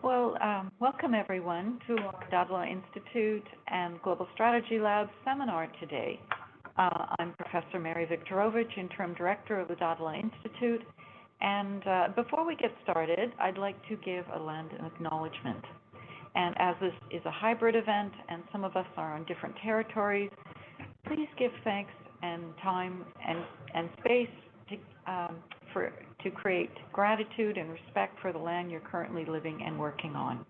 Welcome everyone to our Data Law Institute and Global Strategy Lab seminar today. I'm Professor Mary Viktorovich, Interim Director of the Data Law Institute. And before we get started, I'd like to give a land acknowledgement. And as this is a hybrid event and some of us are on different territories, please give thanks and time and space to create gratitude and respect for the land you're currently living and working on.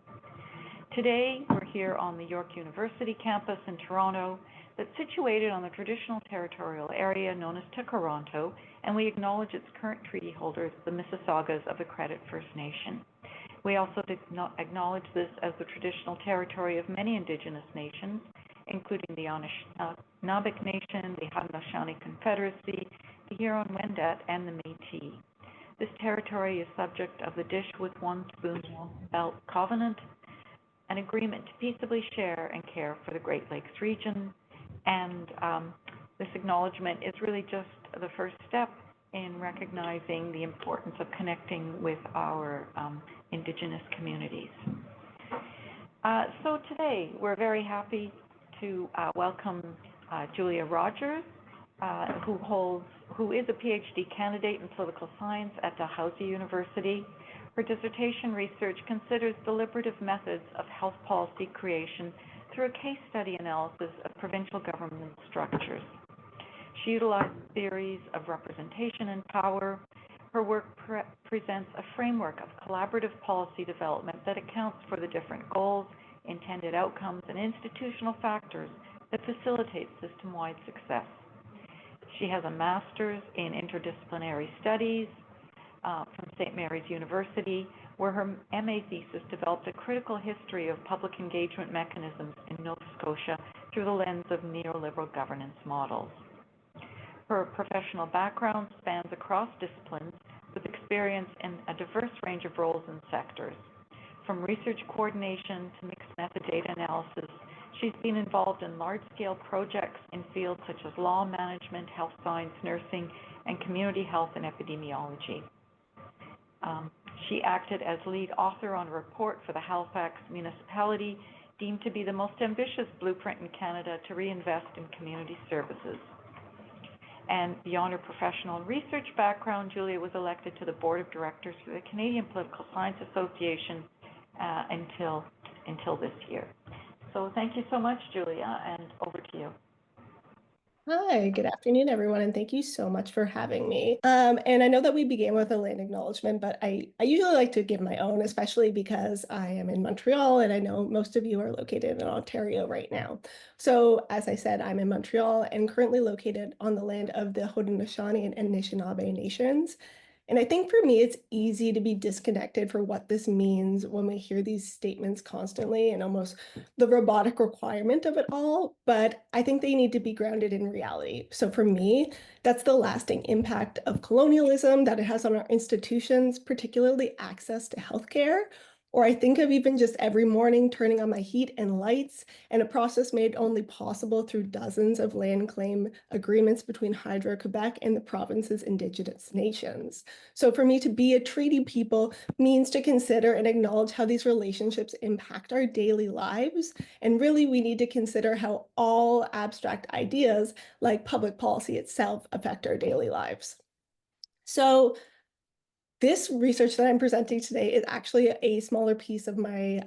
Today, we're here on the York University campus in Toronto that's situated on the traditional territorial area known as Tkaronto, and we acknowledge its current treaty holders, the Mississaugas of the Credit First Nation. We also acknowledge this as the traditional territory of many Indigenous nations, including the Anishinaabe Nation, the Haudenosaunee Confederacy, the Huron-Wendat, and the Métis. This territory is subject of the Dish with One Spoon Belt Covenant, an agreement to peaceably share and care for the Great Lakes region. And this acknowledgement is really just the first step in recognizing the importance of connecting with our Indigenous communities. So today, we're very happy to welcome Julia Rogers, who is a PhD candidate in political science at Dalhousie University. Her dissertation research considers deliberative methods of health policy creation through a case study analysis of provincial government structures. She utilized theories of representation and power. Her work presents a framework of collaborative policy development that accounts for the different goals, intended outcomes, and institutional factors that facilitate system-wide success. She has a master's in interdisciplinary studies from St. Mary's University, where her MA thesis developed a critical history of public engagement mechanisms in Nova Scotia through the lens of neoliberal governance models. Her professional background spans across disciplines with experience in a diverse range of roles and sectors. From research coordination to mixed method data analysis, she's been involved in large-scale projects in fields such as law management, health science, nursing, and community health and epidemiology. She acted as lead author on a report for the Halifax municipality deemed to be the most ambitious blueprint in Canada to reinvest in community services. And beyond her professional and research background, Julia was elected to the board of directors for the Canadian Political Science Association until this year. So thank you so much, Julia, and over to you. Hi, good afternoon, everyone, and thank you so much for having me. And I know that we began with a land acknowledgement, but I usually like to give my own, especially because I am in Montreal, and I know most of you are located in Ontario right now. So as I said, I'm in Montreal and currently located on the land of the Haudenosaunee and Anishinaabe nations. And I think for me, it's easy to be disconnected for what this means when we hear these statements constantly and almost the robotic requirement of it all. But I think they need to be grounded in reality. So for me, that's the lasting impact of colonialism that it has on our institutions, particularly access to healthcare. Or I think of even just every morning turning on my heat and lights, and a process made only possible through dozens of land claim agreements between Hydro-Quebec and the province's Indigenous nations. So for me, to be a treaty people means to consider and acknowledge how these relationships impact our daily lives. And really, we need to consider how all abstract ideas like public policy itself affect our daily lives. So this research that I'm presenting today is actually a smaller piece of my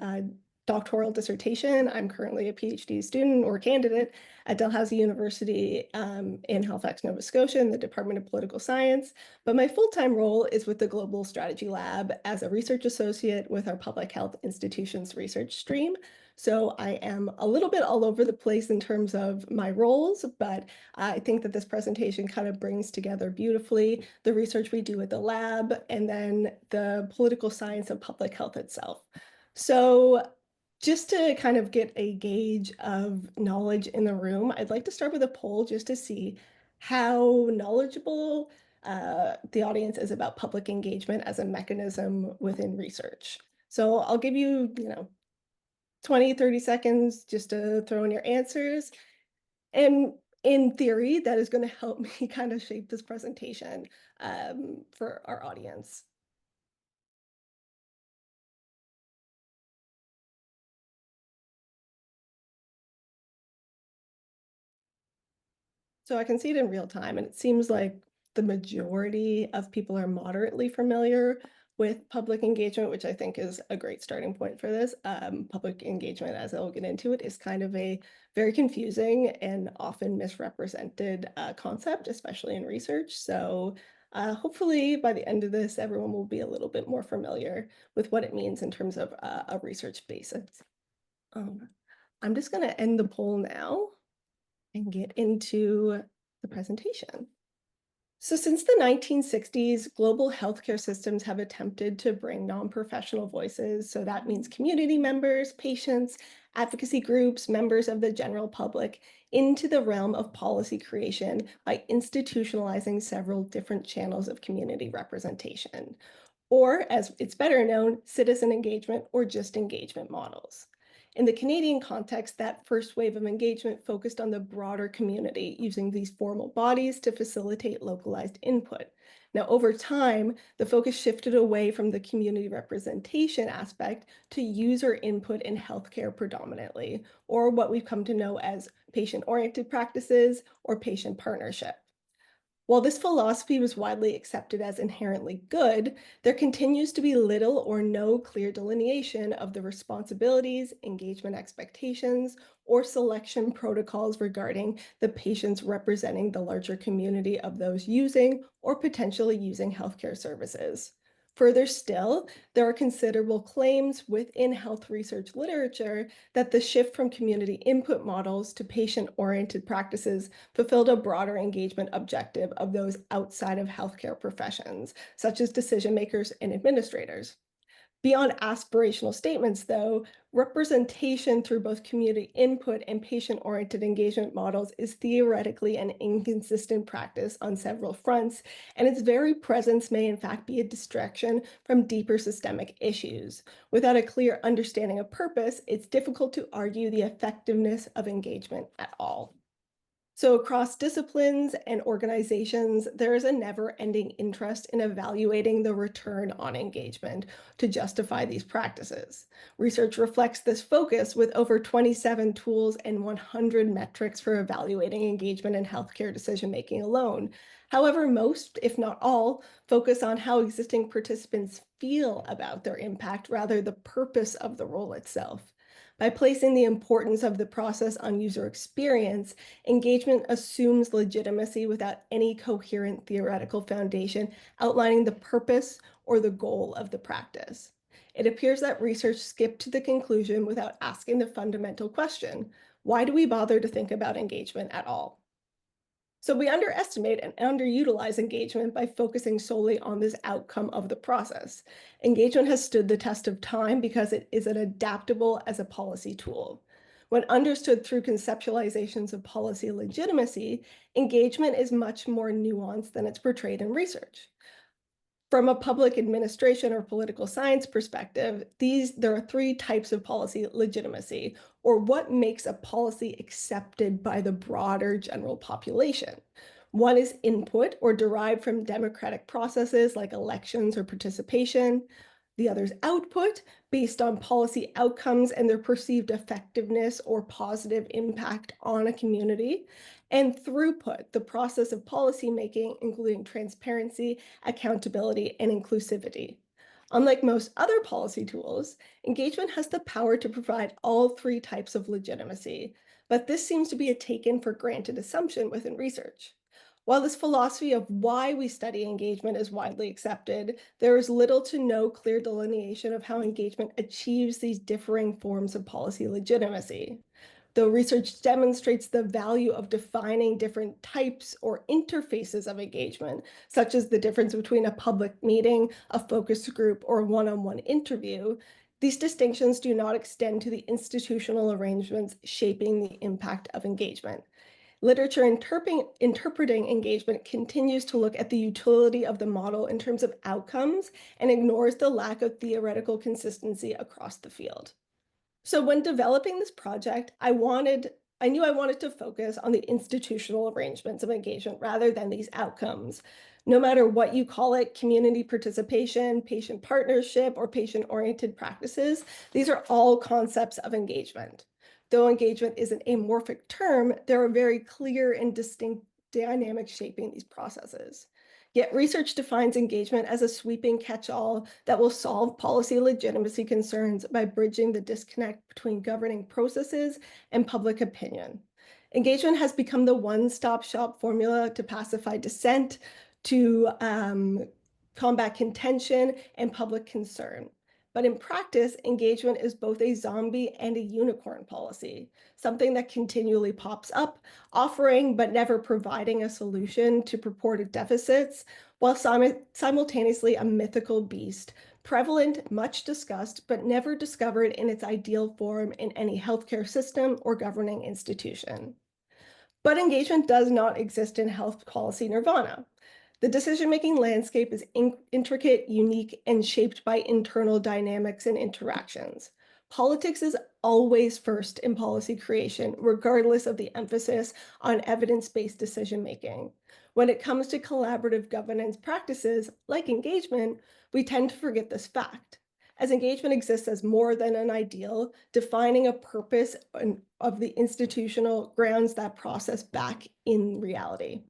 doctoral dissertation. I'm currently a PhD student or candidate at Dalhousie University in Halifax, Nova Scotia in the Department of Political Science. But my full-time role is with the Global Strategy Lab as a research associate with our Public Health Institutions research stream. So I am a little bit all over the place in terms of my roles, but I think that this presentation kind of brings together beautifully the research we do at the lab and then the political science of public health itself. So just to kind of get a gauge of knowledge in the room, I'd like to start with a poll just to see how knowledgeable the audience is about public engagement as a mechanism within research. So I'll give you, 20, 30 seconds just to throw in your answers. And in theory, that is going to help me kind of shape this presentation for our audience. So I can see it in real time, and it seems like the majority of people are moderately familiar with public engagement, which I think is a great starting point for this. Public engagement, as I'll get into it, is kind of a very confusing and often misrepresented concept, especially in research. So hopefully by the end of this, everyone will be a little bit more familiar with what it means in terms of a research basis. Um, I'm just going to end the poll now and get into the presentation. So since the 1960s, global healthcare systems have attempted to bring non-professional voices. So that means community members, patients, advocacy groups, members of the general public into the realm of policy creation by institutionalizing several different channels of community representation, or as it's better known, citizen engagement or just engagement models. In the Canadian context, that first wave of engagement focused on the broader community, using these formal bodies to facilitate localized input. Now, over time, the focus shifted away from the community representation aspect to user input in healthcare predominantly, or what we've come to know as patient-oriented practices or patient partnership. While this philosophy was widely accepted as inherently good, there continues to be little or no clear delineation of the responsibilities, engagement expectations, or selection protocols regarding the patients representing the larger community of those using or potentially using healthcare services. Further still, there are considerable claims within health research literature that the shift from community input models to patient-oriented practices fulfilled a broader engagement objective of those outside of healthcare professions, such as decision makers and administrators. Beyond aspirational statements, though, representation through both community input and patient-oriented engagement models is theoretically an inconsistent practice on several fronts, and its very presence may in fact be a distraction from deeper systemic issues. Without a clear understanding of purpose, it's difficult to argue the effectiveness of engagement at all. So, across disciplines and organizations, there is a never ending interest in evaluating the return on engagement to justify these practices. Research reflects this focus with over 27 tools and 100 metrics for evaluating engagement in healthcare decision making alone. However, most, if not all, focus on how existing participants feel about their impact rather the purpose of the role itself. By placing the importance of the process on user experience, engagement assumes legitimacy without any coherent theoretical foundation outlining the purpose or the goal of the practice. It appears that research skipped to the conclusion without asking the fundamental question: why do we bother to think about engagement at all? So we underestimate and underutilize engagement by focusing solely on this outcome of the process. Engagement has stood the test of time because it is adaptable as a policy tool. When understood through conceptualizations of policy legitimacy, engagement is much more nuanced than it's portrayed in research. From a public administration or political science perspective, there are three types of policy legitimacy, or what makes a policy accepted by the broader general population. One is input or derived from democratic processes like elections or participation. The other is output, based on policy outcomes and their perceived effectiveness or positive impact on a community. And throughput, the process of policymaking, including transparency, accountability, and inclusivity. Unlike most other policy tools, engagement has the power to provide all three types of legitimacy, but this seems to be a taken for granted assumption within research. While this philosophy of why we study engagement is widely accepted, there is little to no clear delineation of how engagement achieves these differing forms of policy legitimacy. Though research demonstrates the value of defining different types or interfaces of engagement, such as the difference between a public meeting, a focus group, or a one-on-one interview, these distinctions do not extend to the institutional arrangements shaping the impact of engagement. Literature interpreting engagement continues to look at the utility of the model in terms of outcomes and ignores the lack of theoretical consistency across the field. So when developing this project, I knew I wanted to focus on the institutional arrangements of engagement rather than these outcomes. No matter what you call it, community participation, patient partnership, or patient-oriented practices, these are all concepts of engagement. Though engagement is an amorphic term, there are very clear and distinct dynamics shaping these processes. Yet research defines engagement as a sweeping catch-all that will solve policy legitimacy concerns by bridging the disconnect between governing processes and public opinion. Engagement has become the one-stop shop formula to pacify dissent, to combat contention and public concern. But in practice, engagement is both a zombie and a unicorn policy, something that continually pops up, offering but never providing a solution to purported deficits, while simultaneously a mythical beast, prevalent, much discussed, but never discovered in its ideal form in any healthcare system or governing institution. But engagement does not exist in health policy nirvana. The decision-making landscape is intricate, unique, and shaped by internal dynamics and interactions. Politics is always first in policy creation, regardless of the emphasis on evidence-based decision-making. When it comes to collaborative governance practices, like engagement, we tend to forget this fact, as engagement exists as more than an ideal, defining a purpose of the institutional grounds that process back in reality.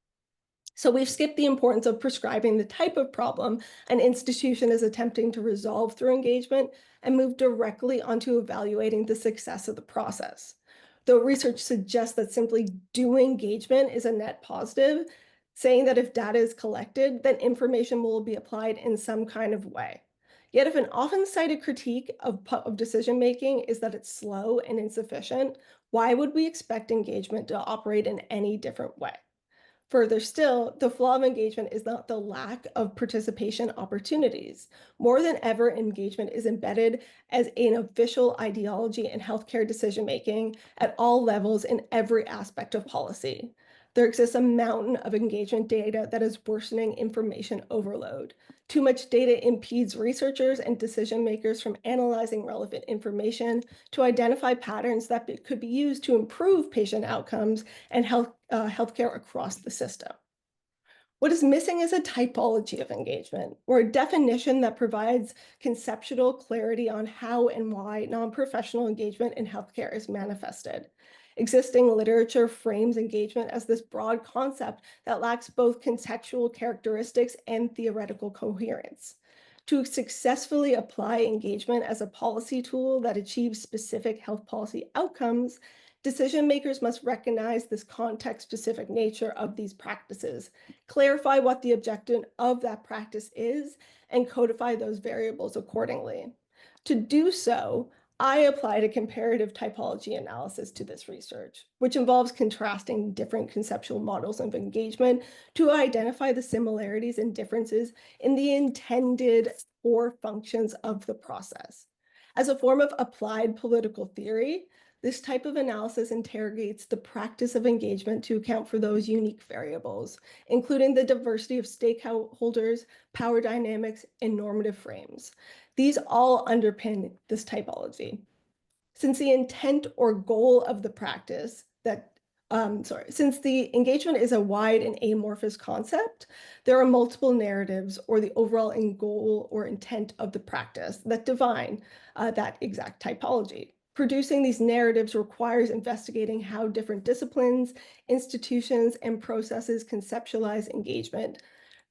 So we've skipped the importance of prescribing the type of problem an institution is attempting to resolve through engagement and moved directly onto evaluating the success of the process. Though research suggests that simply doing engagement is a net positive, saying that if data is collected, then information will be applied in some kind of way. Yet if an often cited critique of decision-making is that it's slow and insufficient, why would we expect engagement to operate in any different way? Further still, the flaw of engagement is not the lack of participation opportunities. More than ever, engagement is embedded as an official ideology in healthcare decision-making at all levels in every aspect of policy. There exists a mountain of engagement data that is worsening information overload. Too much data impedes researchers and decision makers from analyzing relevant information to identify patterns that could be used to improve patient outcomes and healthcare across the system. What is missing is a typology of engagement, or a definition that provides conceptual clarity on how and why non-professional engagement in healthcare is manifested. Existing literature frames engagement as this broad concept that lacks both contextual characteristics and theoretical coherence. To successfully apply engagement as a policy tool that achieves specific health policy outcomes, decision makers must recognize this context-specific nature of these practices, clarify what the objective of that practice is, and codify those variables accordingly. To do so, I applied a comparative typology analysis to this research, which involves contrasting different conceptual models of engagement to identify the similarities and differences in the intended core functions of the process. As a form of applied political theory, this type of analysis interrogates the practice of engagement to account for those unique variables, including the diversity of stakeholders, power dynamics, and normative frames. These all underpin this typology. Since the intent or goal of the practice since the engagement is a wide and amorphous concept, there are multiple narratives or the overall goal or intent of the practice that define that exact typology. Producing these narratives requires investigating how different disciplines, institutions, and processes conceptualize engagement.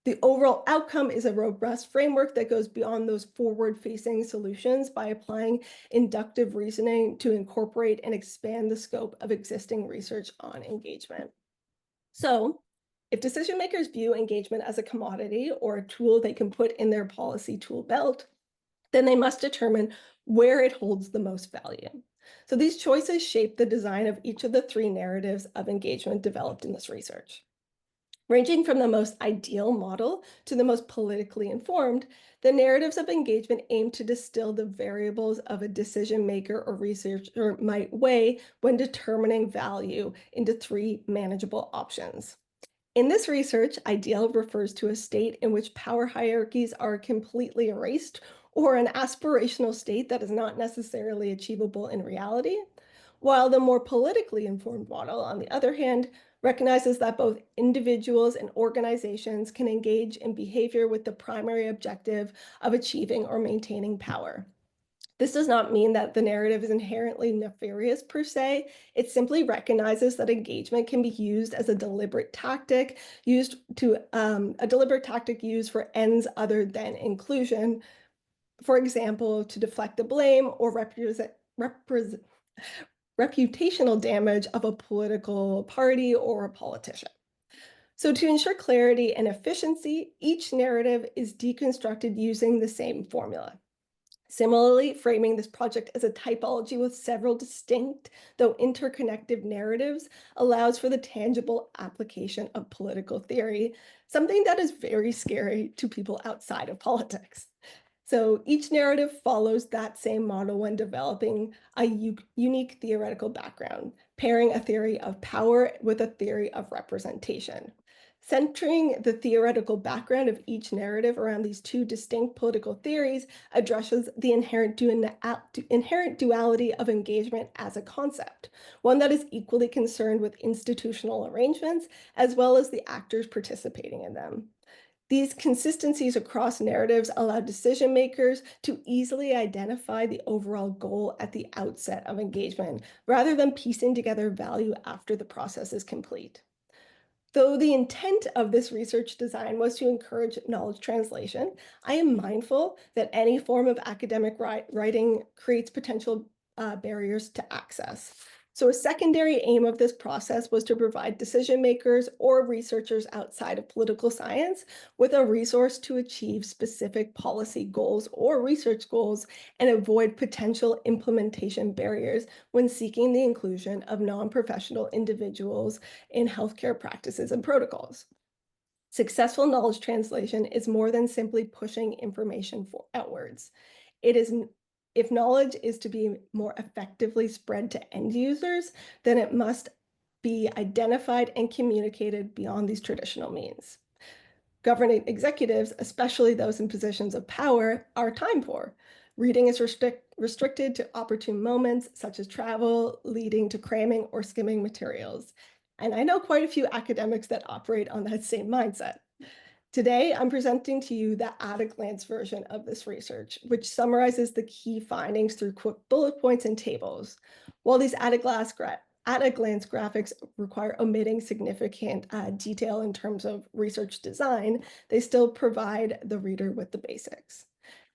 The overall outcome is a robust framework that goes beyond those forward-facing solutions by applying inductive reasoning to incorporate and expand the scope of existing research on engagement. So, if decision makers view engagement as a commodity or a tool they can put in their policy tool belt, then they must determine where it holds the most value. So these choices shape the design of each of the three narratives of engagement developed in this research. Ranging from the most ideal model to the most politically informed, the narratives of engagement aim to distill the variables of a decision maker or researcher might weigh when determining value into three manageable options. In this research, ideal refers to a state in which power hierarchies are completely erased or an aspirational state that is not necessarily achievable in reality, while the more politically informed model, on the other hand, recognizes that both individuals and organizations can engage in behavior with the primary objective of achieving or maintaining power. This does not mean that the narrative is inherently nefarious per se. It simply recognizes that engagement can be used as a deliberate tactic used for ends other than inclusion. For example, to deflect the blame or reputational damage of a political party or a politician. So, to ensure clarity and efficiency, each narrative is deconstructed using the same formula. Similarly, framing this project as a typology with several distinct, though interconnected narratives allows for the tangible application of political theory, something that is very scary to people outside of politics. So each narrative follows that same model when developing a unique theoretical background, pairing a theory of power with a theory of representation. Centering the theoretical background of each narrative around these two distinct political theories addresses the inherent duality of engagement as a concept, one that is equally concerned with institutional arrangements as well as the actors participating in them. These consistencies across narratives allow decision makers to easily identify the overall goal at the outset of engagement, rather than piecing together value after the process is complete. Though the intent of this research design was to encourage knowledge translation, I am mindful that any form of academic writing creates potential barriers to access. So a secondary aim of this process was to provide decision makers or researchers outside of political science with a resource to achieve specific policy goals or research goals and avoid potential implementation barriers when seeking the inclusion of non-professional individuals in healthcare practices and protocols. Successful knowledge translation is more than simply pushing information outwards. It is If knowledge is to be more effectively spread to end users, then it must be identified and communicated beyond these traditional means. Governing executives, especially those in positions of power, are time poor. Reading is restricted to opportune moments, such as travel, leading to cramming or skimming materials. And I know quite a few academics that operate on that same mindset. Today, I'm presenting to you the at-a-glance version of this research, which summarizes the key findings through quick bullet points and tables. While these at-a-glance graphics require omitting significant detail in terms of research design, they still provide the reader with the basics.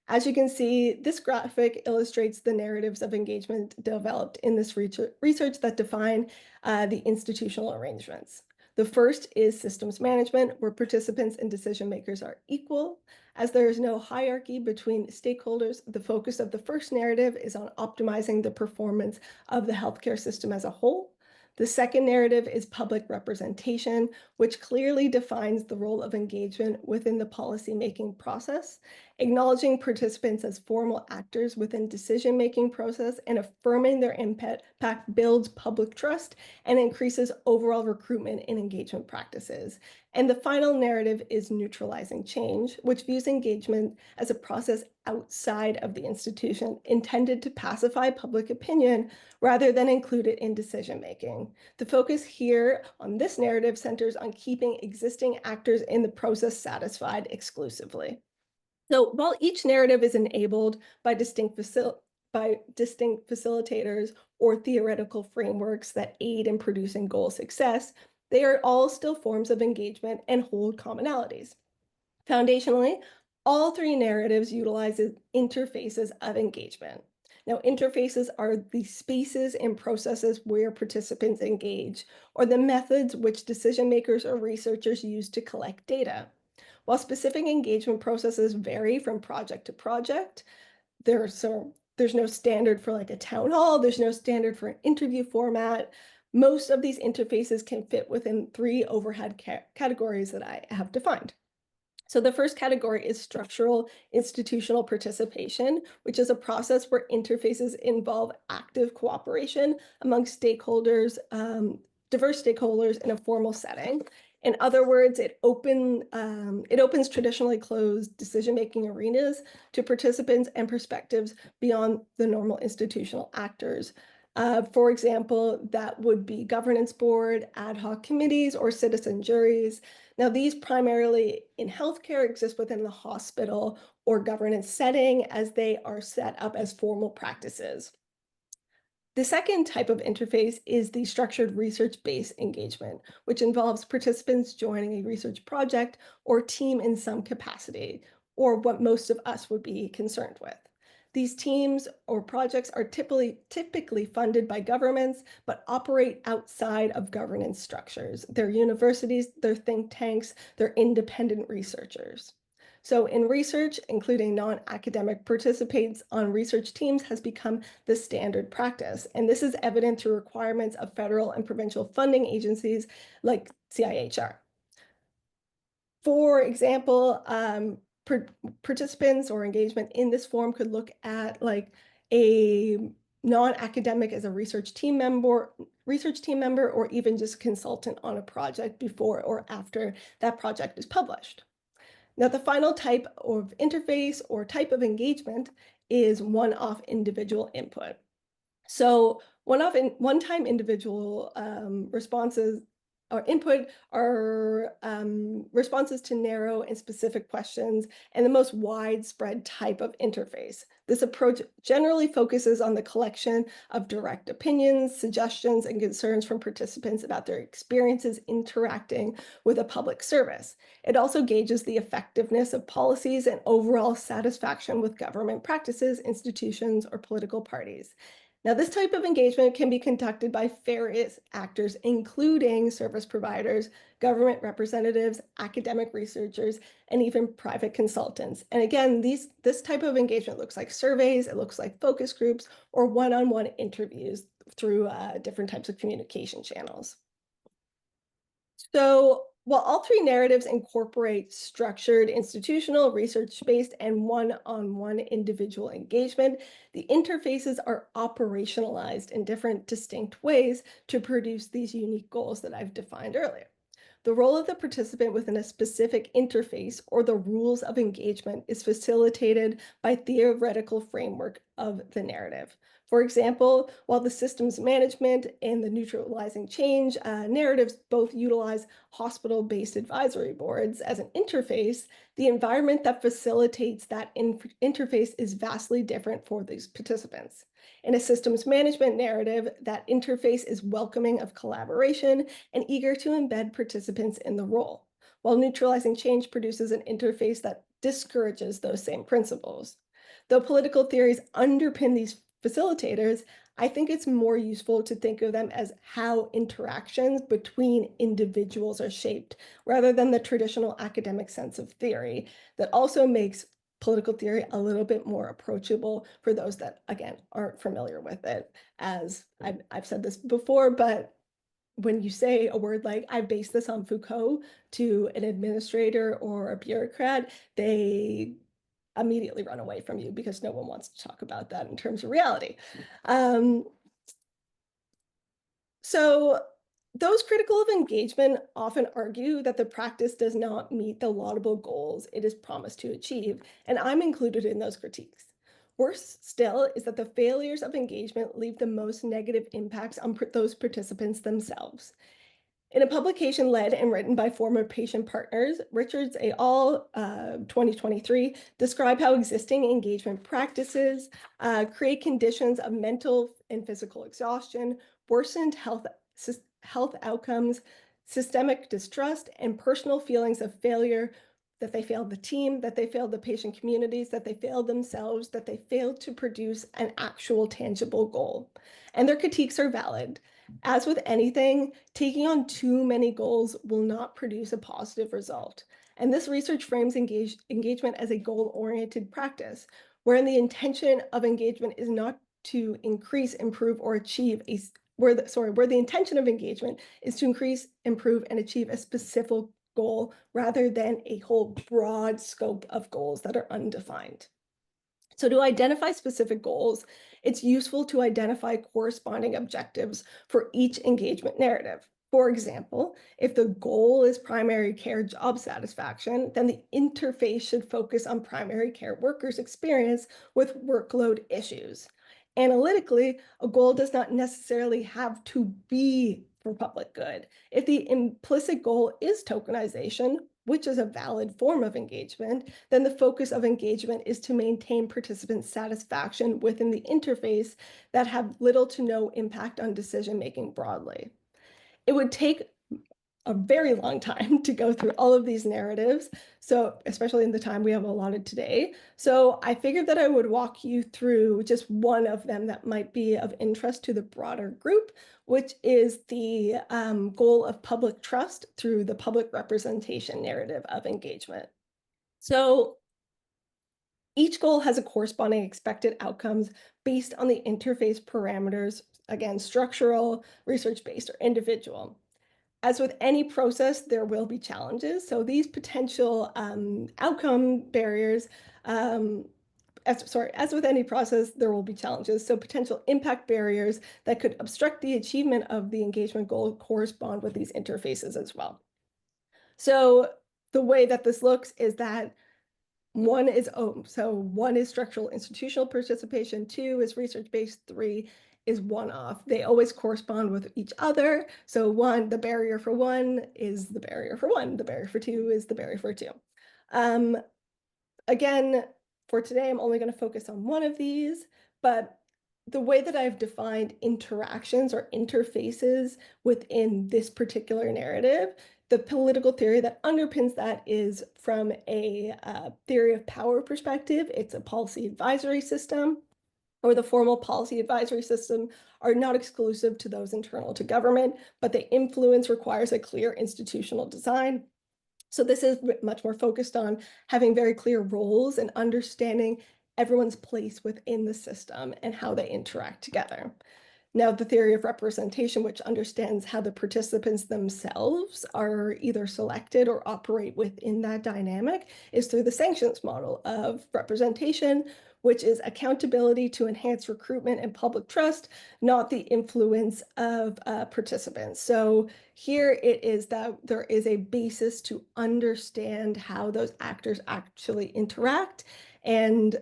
As you can see, this graphic illustrates the narratives of engagement developed in this research that define the institutional arrangements. The first is systems management, where participants and decision makers are equal. As there is no hierarchy between stakeholders, the focus of the first narrative is on optimizing the performance of the healthcare system as a whole. The second narrative is public representation, which clearly defines the role of engagement within the policymaking process, acknowledging participants as formal actors within decision-making process and affirming their impact builds public trust and increases overall recruitment and engagement practices. And the final narrative is neutralizing change, which views engagement as a process outside of the institution intended to pacify public opinion rather than include it in decision making. The focus here on this narrative centers on keeping existing actors in the process satisfied exclusively. So while each narrative is enabled by distinct facilitators or theoretical frameworks that aid in producing goal success, they are all still forms of engagement and hold commonalities. Foundationally, all three narratives utilize interfaces of engagement. Now, interfaces are the spaces and processes where participants engage, or the methods which decision makers or researchers use to collect data. While specific engagement processes vary from project to project, there's no standard for like a town hall, there's no standard for an interview format. Most of these interfaces can fit within three overhead categories that I have defined. So the first category is structural institutional participation, which is a process where interfaces involve active cooperation among stakeholders, diverse stakeholders in a formal setting. In other words, it opens traditionally closed decision-making arenas to participants and perspectives beyond the normal institutional actors. For example, that would be governance board, ad hoc committees, or citizen juries. Now, these primarily in healthcare exist within the hospital or governance setting as they are set up as formal practices. The second type of interface is the structured research-based engagement, which involves participants joining a research project or team in some capacity, or what most of us would be concerned with. These teams or projects are typically funded by governments, but operate outside of governance structures. They're universities, they're think tanks, they're independent researchers. So in research, including non-academic participants on research teams has become the standard practice. And this is evident through requirements of federal and provincial funding agencies like CIHR. For example, participants or engagement in this forum could look at like a non-academic as a research team member, or even just consultant on a project before or after that project is published. Now, the final type of interface or type of engagement is one-off individual input. So one-time individual responses or input are responses to narrow and specific questions and the most widespread type of interface. This approach generally focuses on the collection of direct opinions, suggestions, and concerns from participants about their experiences interacting with a public service. It also gauges the effectiveness of policies and overall satisfaction with government practices, institutions, or political parties. Now, this type of engagement can be conducted by various actors, including service providers, government representatives, academic researchers, and even private consultants. And again, this type of engagement looks like surveys, it looks like focus groups, or one-on-one interviews through different types of communication channels. So while all three narratives incorporate structured, institutional, research-based, and one-on-one individual engagement, the interfaces are operationalized in different distinct ways to produce these unique goals that I've defined earlier. The role of the participant within a specific interface or the rules of engagement is facilitated by theoretical framework of the narrative. For example, while the systems management and the neutralizing change narratives both utilize hospital-based advisory boards as an interface, the environment that facilitates that interface is vastly different for these participants. In a systems management narrative, that interface is welcoming of collaboration and eager to embed participants in the role, while neutralizing change produces an interface that discourages those same principles. Though political theories underpin these facilitators, I think it's more useful to think of them as how interactions between individuals are shaped, rather than the traditional academic sense of theory that also makes political theory a little bit more approachable for those that, again, aren't familiar with it. As I've said this before, but when you say a word like, I base this on Foucault to an administrator or a bureaucrat, they immediately run away from you because no one wants to talk about that in terms of reality. So those critical of engagement often argue that the practice does not meet the laudable goals it is promised to achieve, and I'm included in those critiques. Worse still is that the failures of engagement leave the most negative impacts on those participants themselves. In a publication led and written by former patient partners, Richards et al. 2023 describe how existing engagement practices create conditions of mental and physical exhaustion, worsened health outcomes, systemic distrust, and personal feelings of failure, that they failed the team, that they failed the patient communities, that they failed themselves, that they failed to produce an actual tangible goal. And their critiques are valid. As with anything, taking on too many goals will not produce a positive result. And this research frames engagement as a goal-oriented practice, wherein the intention of engagement is not to increase, improve, or achieve where the intention of engagement is to increase, improve, and achieve a specific goal rather than a whole broad scope of goals that are undefined. So to identify specific goals, it's useful to identify corresponding objectives for each engagement narrative. For example, if the goal is primary care job satisfaction, then the interface should focus on primary care workers' experience with workload issues. Analytically, a goal does not necessarily have to be for public good. If the implicit goal is tokenization, which is a valid form of engagement, then the focus of engagement is to maintain participant satisfaction within the interface that have little to no impact on decision-making broadly. It would take a very long time to go through all of these narratives. So especially in the time we have allotted today. So I figured that I would walk you through just one of them that might be of interest to the broader group, which is the goal of public trust through the public representation narrative of engagement. So each goal has a corresponding expected outcomes based on the interface parameters, again, structural, research-based, or individual. As with any process, there will be challenges. So these potential outcome barriers, as with any process, there will be challenges. So potential impact barriers that could obstruct the achievement of the engagement goal correspond with these interfaces as well. So the way that this looks is that one is structural institutional participation, two is research-based, three is one-off. They always correspond with each other. So the barrier for one is the barrier for one, the barrier for two is the barrier for two. Again, for today, I'm only going to focus on one of these, but the way that I've defined interactions or interfaces within this particular narrative, the political theory that underpins that is from a theory of power perspective. It's a policy advisory system, or the formal policy advisory system are not exclusive to those internal to government, but the influence requires a clear institutional design. So this is much more focused on having very clear roles and understanding everyone's place within the system and how they interact together. Now, the theory of representation, which understands how the participants themselves are either selected or operate within that dynamic, is through the sanctions model of representation, which is accountability to enhance recruitment and public trust, not the influence of participants. So here it is that there is a basis to understand how those actors actually interact and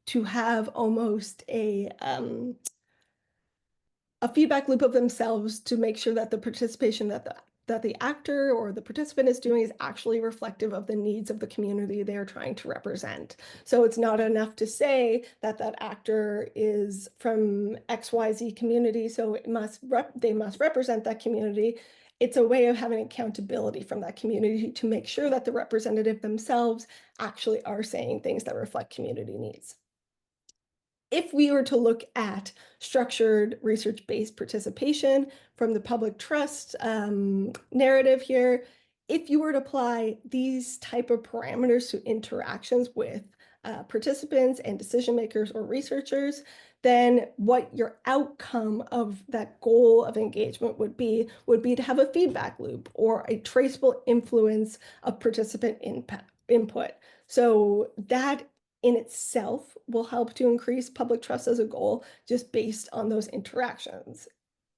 to have almost a feedback loop of themselves to make sure that the participation that the actor or the participant is doing is actually reflective of the needs of the community they're trying to represent. So it's not enough to say that that actor is from XYZ community, so they must represent that community. It's a way of having accountability from that community to make sure that the representative themselves actually are saying things that reflect community needs. If we were to look at structured research-based participation from the public trust narrative here, if you were to apply these type of parameters to interactions with participants and decision makers or researchers, then what your outcome of that goal of engagement would be to have a feedback loop or a traceable influence of participant input. So that in itself will help to increase public trust as a goal just based on those interactions.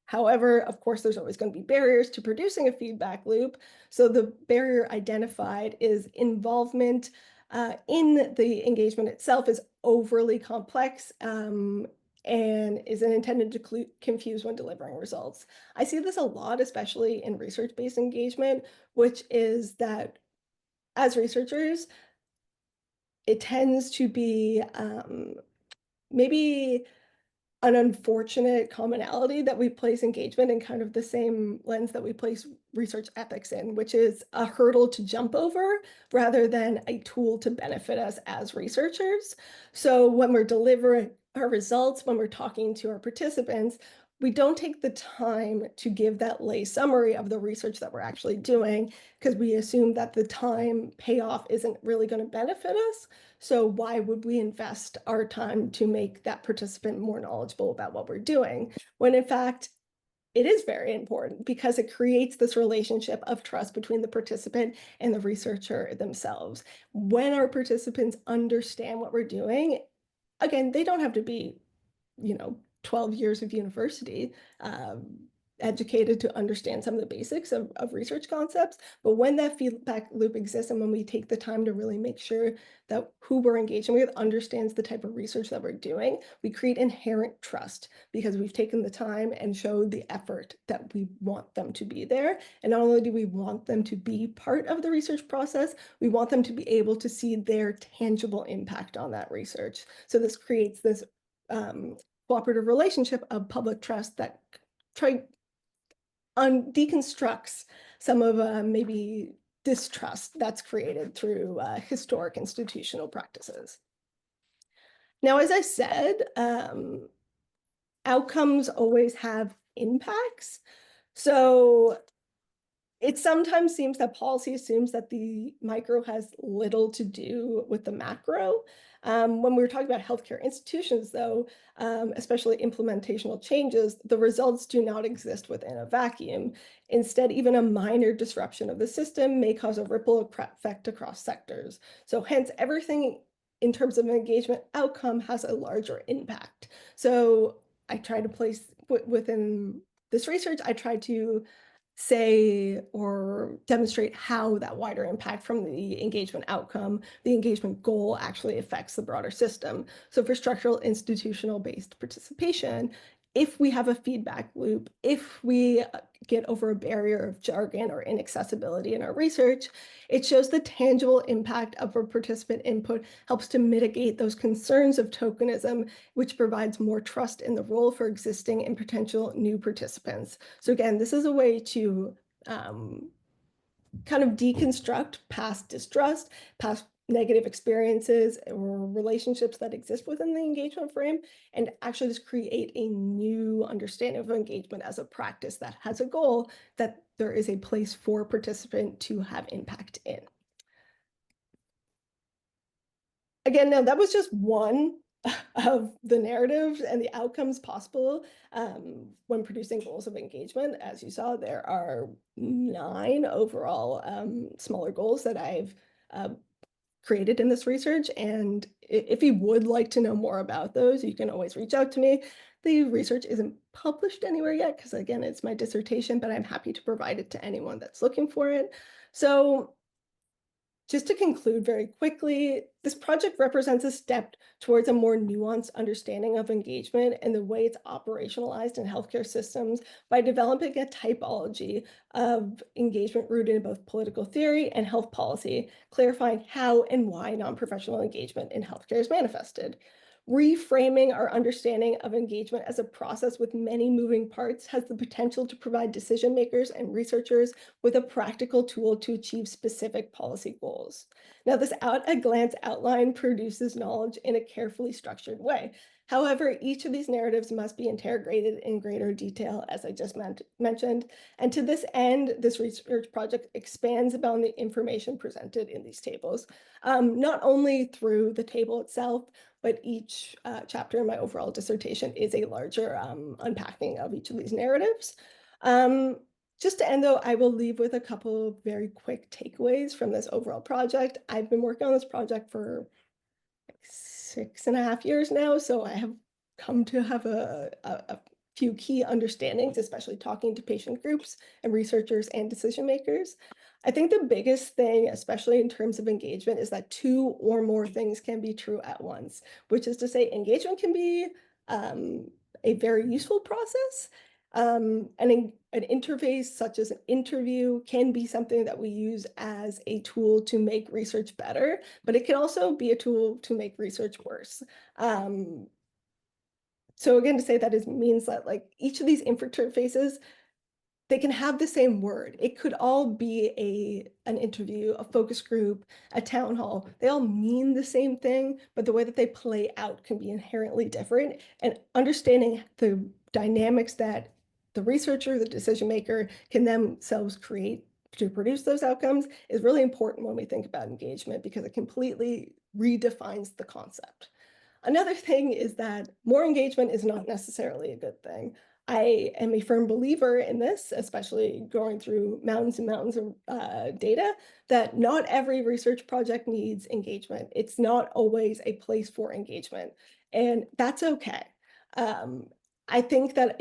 However, of course, there's always going to be barriers to producing a feedback loop. So the barrier identified is involvement in the engagement itself is overly complex and isn't intended to confuse when delivering results. I see this a lot, especially in research-based engagement, which is that as researchers, it tends to be maybe an unfortunate commonality that we place engagement in kind of the same lens that we place research ethics in, which is a hurdle to jump over rather than a tool to benefit us as researchers. So when we're delivering our results, when we're talking to our participants, we don't take the time to give that lay summary of the research that we're actually doing because we assume that the time payoff isn't really going to benefit us. So why would we invest our time to make that participant more knowledgeable about what we're doing? When in fact, it is very important because it creates this relationship of trust between the participant and the researcher themselves. When our participants understand what we're doing, again, they don't have to be, 12 years of university. educated to understand some of the basics of research concepts. But when that feedback loop exists and when we take the time to really make sure that who we're engaging with understands the type of research that we're doing, we create inherent trust because we've taken the time and showed the effort that we want them to be there. And not only do we want them to be part of the research process, we want them to be able to see their tangible impact on that research. So this creates this cooperative relationship of public trust that deconstructs some of maybe distrust that's created through historic institutional practices. Now, as I said, outcomes always have impacts. So it sometimes seems that policy assumes that the micro has little to do with the macro. When we're talking about healthcare institutions, though, especially implementational changes, the results do not exist within a vacuum. Instead, even a minor disruption of the system may cause a ripple effect across sectors. So hence, everything in terms of an engagement outcome has a larger impact. So I try to place within this research, I try to say or demonstrate how that wider impact from the engagement outcome, the engagement goal actually affects the broader system. So for structural institutional-based participation, if we have a feedback loop, if we get over a barrier of jargon or inaccessibility in our research, it shows the tangible impact of a participant input helps to mitigate those concerns of tokenism, which provides more trust in the role for existing and potential new participants. So again, this is a way to kind of deconstruct past distrust, past negative experiences or relationships that exist within the engagement frame, and actually just create a new understanding of engagement as a practice that has a goal that there is a place for participant to have impact in. Again, now that was just one of the narratives and the outcomes possible when producing goals of engagement. As you saw, there are 9 overall smaller goals that I've created in this research. And if you would like to know more about those, you can always reach out to me. The research isn't published anywhere yet because, again, it's my dissertation, but I'm happy to provide it to anyone that's looking for it. So just to conclude very quickly, this project represents a step towards a more nuanced understanding of engagement and the way it's operationalized in healthcare systems by developing a typology of engagement rooted in both political theory and health policy, clarifying how and why non-professional engagement in healthcare is manifested. Reframing our understanding of engagement as a process with many moving parts has the potential to provide decision makers and researchers with a practical tool to achieve specific policy goals. Now, this at-a-glance outline produces knowledge in a carefully structured way. However, each of these narratives must be interrogated in greater detail, as I just mentioned. And to this end, this research project expands upon the information presented in these tables, not only through the table itself, but each chapter in my overall dissertation is a larger unpacking of each of these narratives. Just to end, though, I will leave with a couple of very quick takeaways from this overall project. I've been working on this project for like 6.5 years now, so I have come to have a few key understandings, especially talking to patient groups and researchers and decision makers. I think the biggest thing, especially in terms of engagement, is that 2 or more things can be true at once, which is to say engagement can be a very useful process. An interface such as an interview can be something that we use as a tool to make research better, but it can also be a tool to make research worse. So again, to say that means that like each of these interfaces, they can have the same word. It could all be an interview, a focus group, a town hall. They all mean the same thing, but the way that they play out can be inherently different. And understanding the dynamics that the researcher, the decision maker can themselves create to produce those outcomes is really important when we think about engagement because it completely redefines the concept. Another thing is that more engagement is not necessarily a good thing. I am a firm believer in this, especially going through mountains and mountains of data, that not every research project needs engagement. It's not always a place for engagement, and that's okay. I think that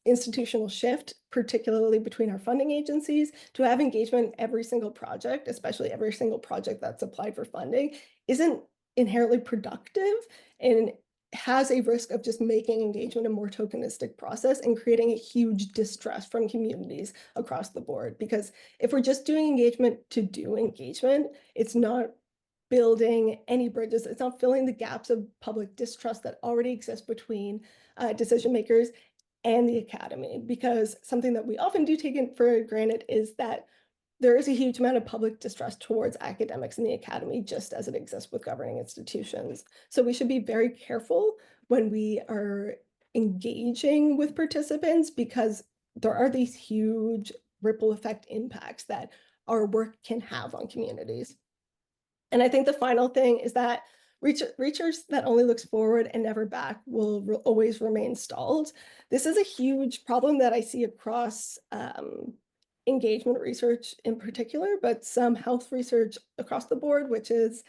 institutional shift, particularly between our funding agencies, to have engagement in every single project, especially every single project that's applied for funding, isn't inherently productive and has a risk of just making engagement a more tokenistic process and creating a huge distrust from communities across the board. Because if we're just doing engagement to do engagement, it's not building any bridges. It's not filling the gaps of public distrust that already exist between decision makers and the academy, because something that we often do take for granted is that there is a huge amount of public distrust towards academics in the academy, just as it exists with governing institutions. So we should be very careful when we are engaging with participants, because there are these huge ripple effect impacts that our work can have on communities. And I think the final thing is that research that only looks forward and never back will always remain stalled. This is a huge problem that I see across engagement research in particular, but some health research across the board, which is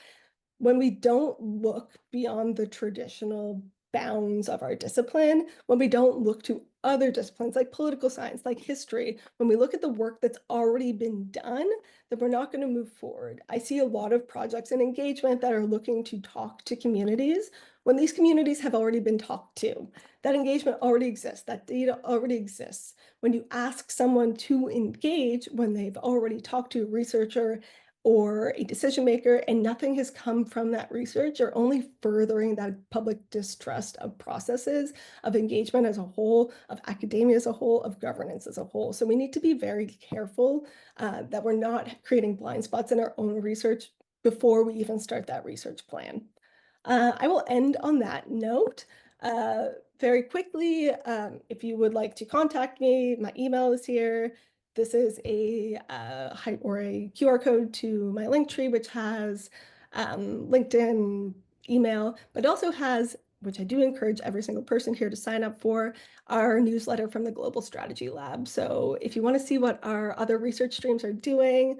when we don't look beyond the traditional bounds of our discipline, when we don't look to other disciplines like political science, like history, when we look at the work that's already been done, then we're not going to move forward. I see a lot of projects and engagement that are looking to talk to communities when these communities have already been talked to. That engagement already exists, that data already exists. When you ask someone to engage when they've already talked to a researcher or a decision maker, and nothing has come from that research, are only furthering that public distrust of processes, of engagement as a whole, of academia as a whole, of governance as a whole. So we need to be very careful that we're not creating blind spots in our own research before we even start that research plan. I will end on that note. Very quickly, if you would like to contact me, my email is here. This is a QR code to my Linktree, which has LinkedIn, email, but also has, which I do encourage every single person here to sign up for, our newsletter from the Global Strategy Lab. So if you want to see what our other research streams are doing,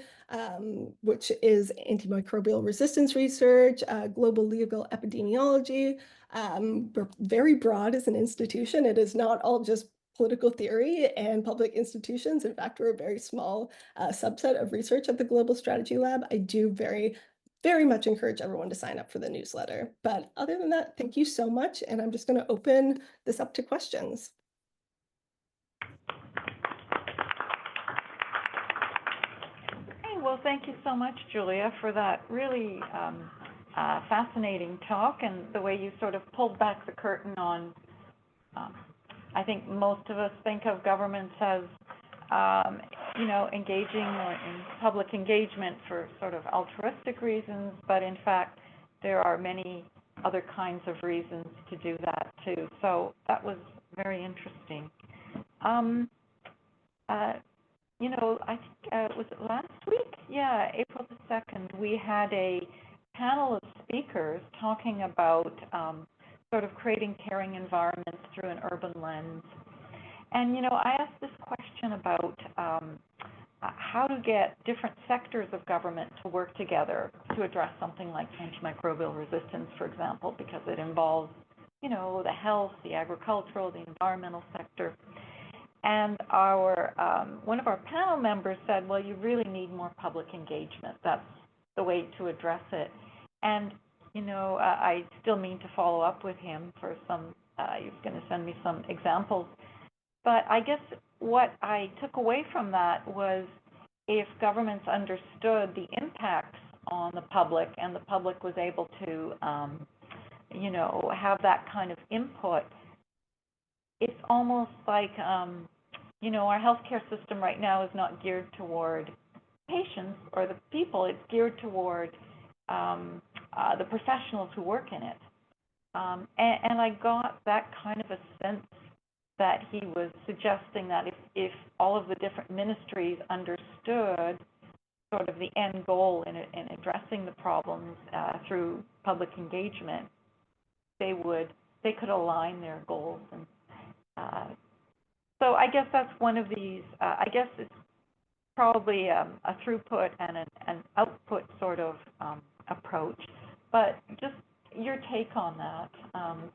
which is antimicrobial resistance research, global legal epidemiology, we're very broad as an institution. It is not all just political theory and public institutions. In fact, we're a very small subset of research at the Global Strategy Lab. I do very much encourage everyone to sign up for the newsletter. But other than that, thank you so much. And I'm just going to open this up to questions. Hey, well, thank you so much, Julia, for that really fascinating talk, and the way you sort of pulled back the curtain on I think most of us think of governments as, engaging or in public engagement for sort of altruistic reasons, but in fact, there are many other kinds of reasons to do that too. So that was very interesting. I think, was it last week? Yeah, April the 2nd, we had a panel of speakers talking about sort of creating caring environments through an urban lens. And, I asked this question about how to get different sectors of government to work together to address something like antimicrobial resistance, for example, because it involves, the health, the agricultural, the environmental sector. And one of our panel members said, well, you really need more public engagement. That's the way to address it. And I still mean to follow up with him for some, he's going to send me some examples. But I guess what I took away from that was, if governments understood the impacts on the public and the public was able to, have that kind of input, it's almost like, our healthcare system right now is not geared toward patients or the people. It's geared toward the professionals who work in it. And I got that kind of a sense that he was suggesting that if all of the different ministries understood sort of the end goal in addressing the problems through public engagement, they could align their goals. And so I guess that's one of these, I guess it's probably a throughput and an output sort of approach. But just your take on that,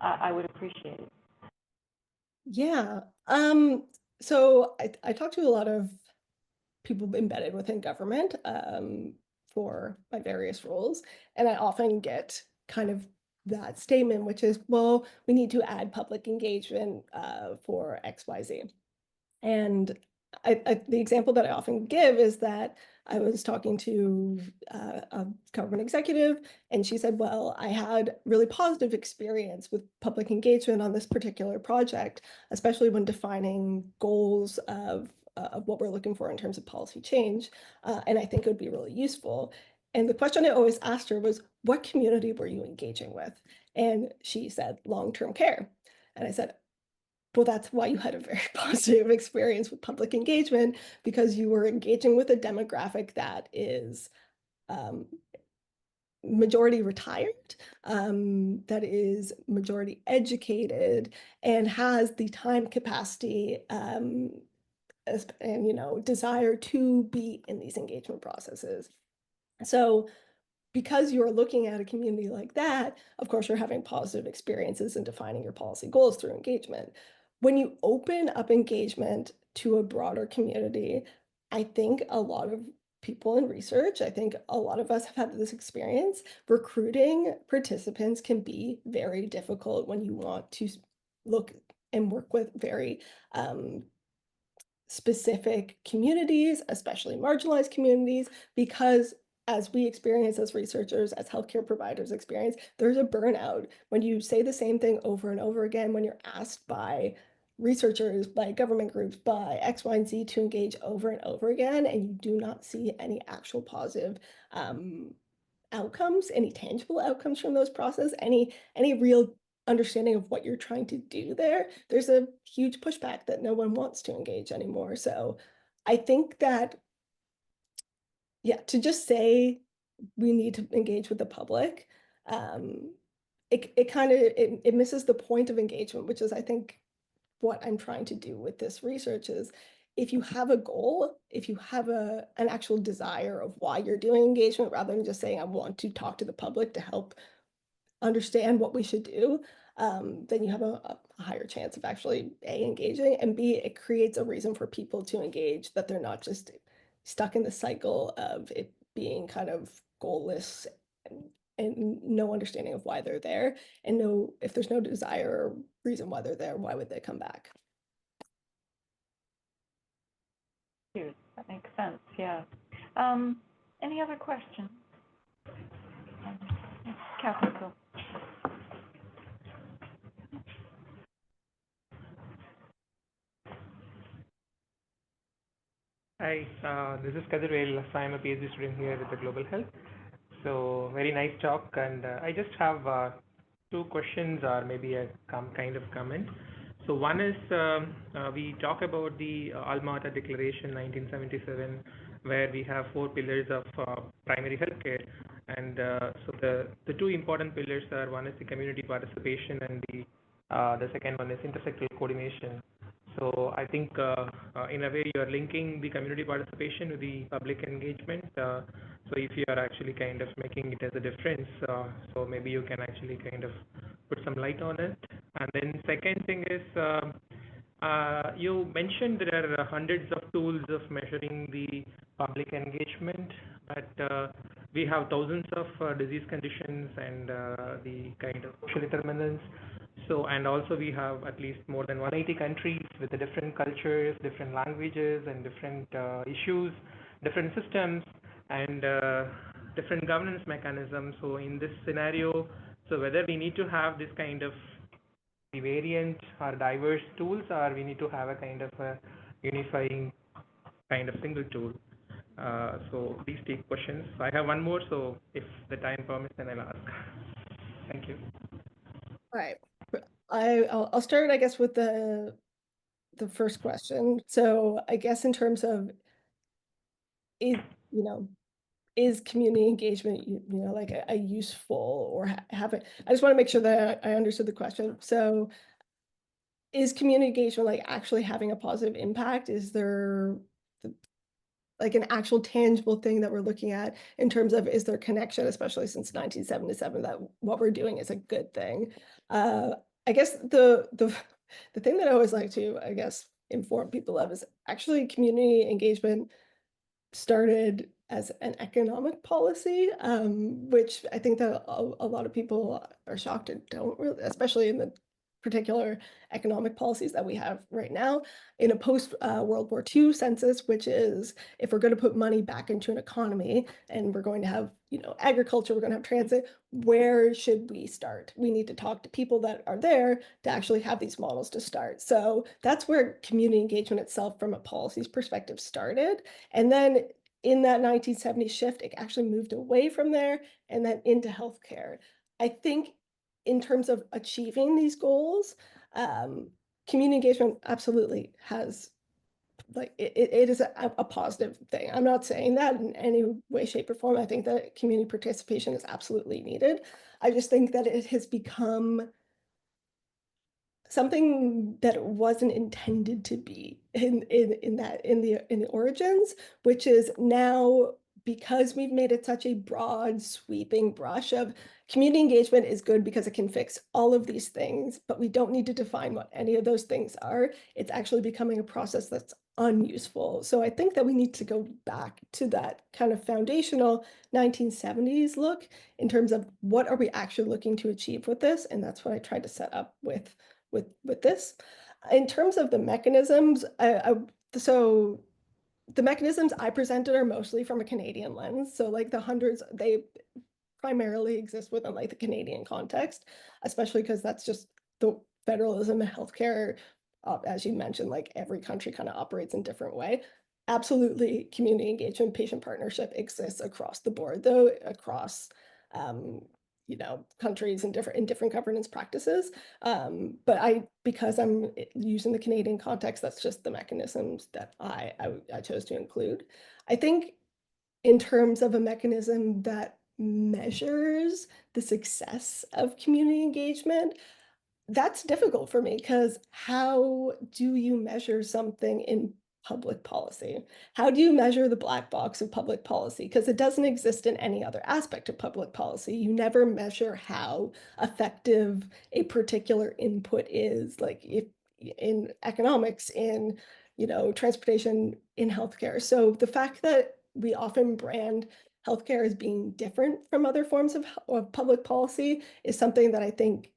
I would appreciate it. Yeah. So I talked to a lot of people embedded within government for my various roles, and I often get kind of that statement, which is, well, we need to add public engagement for XYZ. And the example that I often give is that I was talking to a government executive, and she said, well, I had really positive experience with public engagement on this particular project, especially when defining goals of what we're looking for in terms of policy change. And I think it would be really useful. And the question I always asked her was, what community were you engaging with? And she said, long-term care. And I said, well, that's why you had a very positive experience with public engagement, because you were engaging with a demographic that is um, majority retired, that is majority educated, and has the time capacity and desire to be in these engagement processes. So because you're looking at a community like that, of course, you're having positive experiences in defining your policy goals through engagement. When you open up engagement to a broader community, I think a lot of people in research, I think a lot of us have had this experience. Recruiting participants can be very difficult when you want to look and work with very specific communities, especially marginalized communities, because as we experience as researchers, as healthcare providers experience, there's a burnout when you say the same thing over and over again, when you're asked by researchers, by government groups, by X, Y, and Z to engage over and over again, and you do not see any actual positive outcomes, any tangible outcomes from those processes, any real understanding of what you're trying to do there, there's a huge pushback that no one wants to engage anymore. So I think that, yeah, to just say we need to engage with the public, it kind of it misses the point of engagement, which is, I think, what I'm trying to do with this research is, if you have a goal, if you have an actual desire of why you're doing engagement, rather than just saying, I want to talk to the public to help understand what we should do, then you have a higher chance of actually A, engaging, and B, it creates a reason for people to engage, that they're not just stuck in the cycle of it being kind of goalless and no understanding of why they're there, and if there's no desire or reason why they're there, why would they come back? That makes sense, yeah. Any other questions? Catherine, go. Hi, this is Kadir. So I'm a PhD student here with the Global Health. So very nice talk, and I just have two questions or maybe a kind of comment. So one is we talk about the Alma Ata Declaration 1977, where we have four pillars of primary healthcare, and so the two important pillars are, one is the community participation, and the second one is intersectoral coordination. So I think in a way you are linking the community participation with the public engagement. So if you are actually kind of making it as a difference, so maybe you can actually kind of put some light on it. And then second thing is you mentioned there are hundreds of tools of measuring the public engagement, but we have thousands of disease conditions and the kind of social determinants. So, and also we have at least more than 180 countries with the different cultures, different languages, and different issues, different systems, and different governance mechanisms. So, in this scenario, so whether we need to have this kind of variant or diverse tools, or we need to have a kind of a unifying kind of single tool. So, these two questions. I have one more, so if the time permits, then I'll ask. Thank you. All right. I'll start, I guess, with the first question. So I guess in terms of is community engagement, like a useful or have it? I just want to make sure that I understood the question. So is community engagement like actually having a positive impact? Is there like an actual tangible thing that we're looking at in terms of, is there connection, especially since 1977, that what we're doing is a good thing? I guess the the thing that I always like to, I guess, inform people of is actually community engagement started as an economic policy, which I think that a lot of people are shocked and don't really, especially in the particular economic policies that we have right now in a post World War II census, which is if we're going to put money back into an economy and we're going to have, agriculture, we're going to have transit, where should we start? We need to talk to people that are there to actually have these models to start. So that's where community engagement itself from a policies perspective started. And then in that 1970 shift, it actually moved away from there and then into healthcare. I think in terms of achieving these goals, community engagement absolutely has, like, it is a positive thing. I'm not saying that in any way, shape, or form. I think that community participation is absolutely needed. I just think that it has become something that it wasn't intended to be in the origins, which is now, because we've made it such a broad sweeping brush of community engagement is good because it can fix all of these things, but we don't need to define what any of those things are. It's actually becoming a process that's unuseful. So I think that we need to go back to that kind of foundational 1970s look in terms of what are we actually looking to achieve with this, and that's what I tried to set up with this. In terms of the mechanisms, so the mechanisms I presented are mostly from a Canadian lens. So like the hundreds, they primarily exist within like the Canadian context, especially because that's just the federalism in healthcare. As you mentioned, like every country kind of operates in different way. Absolutely, community engagement, patient partnership exists across the board, though, across countries and different governance practices. But because I'm using the Canadian context, that's just the mechanisms that I chose to include. I think in terms of a mechanism that measures the success of community engagement, that's difficult for me because how do you measure something in public policy? How do you measure the black box of public policy? Because it doesn't exist in any other aspect of public policy. You never measure how effective a particular input is, like if in economics, in transportation, in healthcare. So the fact that we often brand healthcare as being different from other forms of public policy is something that I think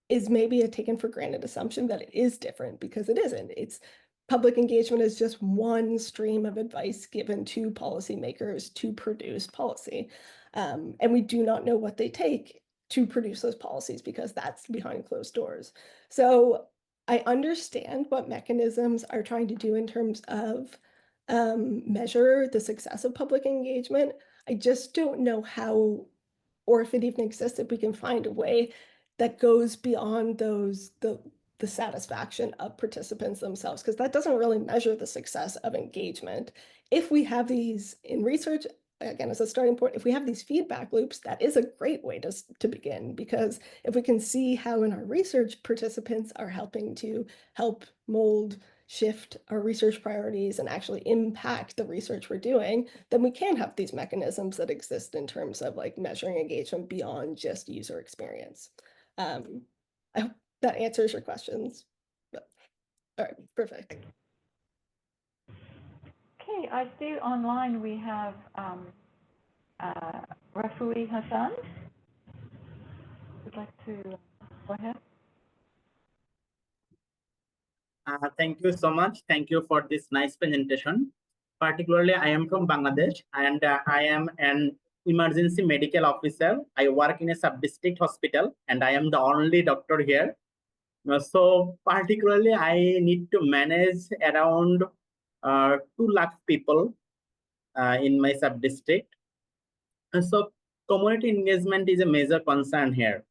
is maybe a taken for granted assumption that it is different, because it isn't. It's public engagement is just one stream of advice given to policymakers to produce policy. And we do not know what they take to produce those policies because that's behind closed doors. So I understand what mechanisms are trying to do in terms of measure the success of public engagement. I just don't know how, or if it even exists, if we can find a way that goes beyond the satisfaction of participants themselves, because that doesn't really measure the success of engagement. If we have these in research, again, as a starting point, if we have these feedback loops, that is a great way to begin, because if we can see how in our research participants are helping to help mold, shift our research priorities and actually impact the research we're doing, then we can have these mechanisms that exist in terms of like measuring engagement beyond just user experience. I hope that answers your questions. But, all right, perfect. Okay, I see online we have Rafui Hassan. Would like to go ahead? Thank you so much. Thank you for this nice presentation. Particularly, I am from Bangladesh, and I am an emergency medical officer. I work in a sub-district hospital, and I am the only doctor here. So particularly, I need to manage around 2 lakh people in my sub-district. So community engagement is a major concern here.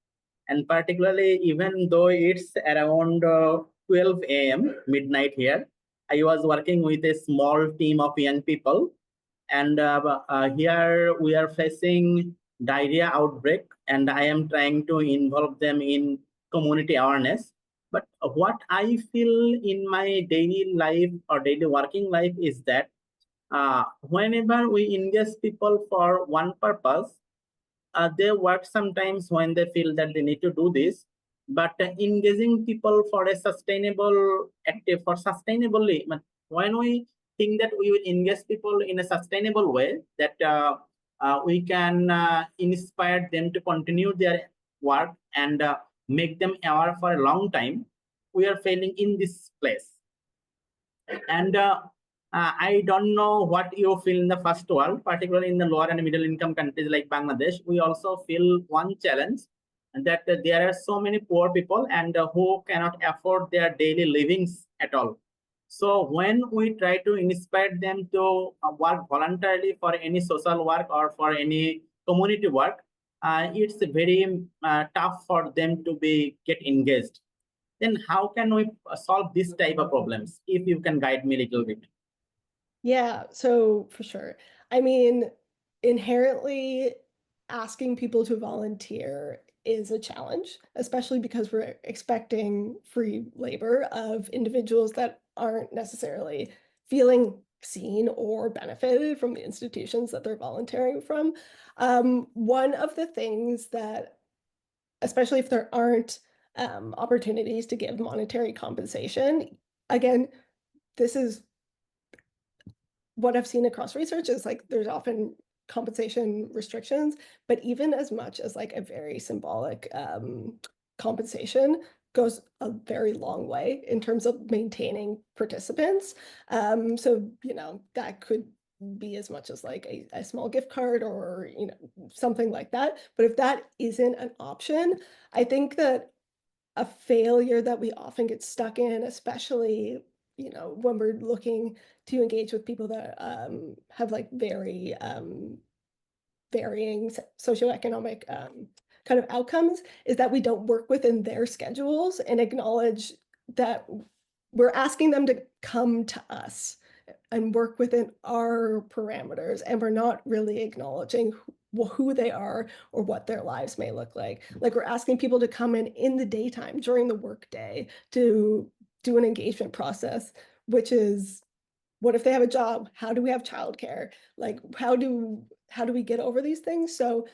And particularly, even though it's around 12 a.m., midnight here, I was working with a small team of young people. And here we are facing diarrhea outbreak, and I am trying to involve them in community awareness. But what I feel in my daily life or daily working life is that whenever we engage people for one purpose, they work sometimes when they feel that they need to do this, but engaging people for a sustainable active for sustainably. When we think that we will engage people in a sustainable way, that we can inspire them to continue their work and make them aware for a long time, we are failing in this place. And I don't know what you feel in the first world, particularly in the lower and middle income countries like Bangladesh. We also feel one challenge, that there are so many poor people and who cannot afford their daily livings at all. So when we try to inspire them to work voluntarily for any social work or for any community work, it's very tough for them to get engaged. Then how can we solve this type of problems? If you can guide me a little bit. Yeah, so for sure. I mean, inherently asking people to volunteer is a challenge, especially because we're expecting free labor of individuals that aren't necessarily feeling seen or benefited from the institutions that they're volunteering from. One of the things that, especially if there aren't opportunities to give monetary compensation, again, this is what I've seen across research is like there's often compensation restrictions, but even as much as like a very symbolic compensation goes a very long way in terms of maintaining participants. So, you know, that could be as much as like a small gift card or, you know, something like that. But if that isn't an option, I think that a failure that we often get stuck in, especially, you know, when we're looking to engage with people that have like very varying socioeconomic kind of outcomes, is that we don't work within their schedules and acknowledge that we're asking them to come to us and work within our parameters, and we're not really acknowledging who they are or what their lives may look like. Like we're asking people to come in the daytime during the workday to do an engagement process, which is, what if they have a job? How do we have childcare? Like how do we get over these things? So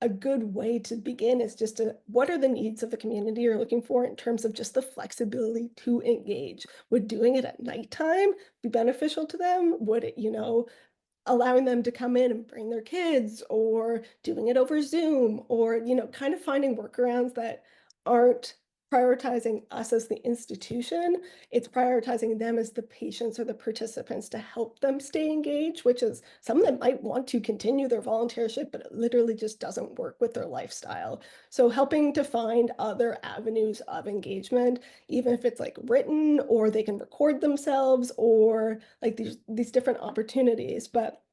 a good way to begin is just what are the needs of the community you're looking for in terms of just the flexibility to engage? Would doing it at nighttime be beneficial to them? Would it, you know, allowing them to come in and bring their kids, or doing it over Zoom, or, you know, kind of finding workarounds that aren't prioritizing us as the institution, it's prioritizing them as the patients or the participants to help them stay engaged, which is some of them might want to continue their volunteership, but it literally just doesn't work with their lifestyle. So helping to find other avenues of engagement, even if it's like written, or they can record themselves, or like these different opportunities. But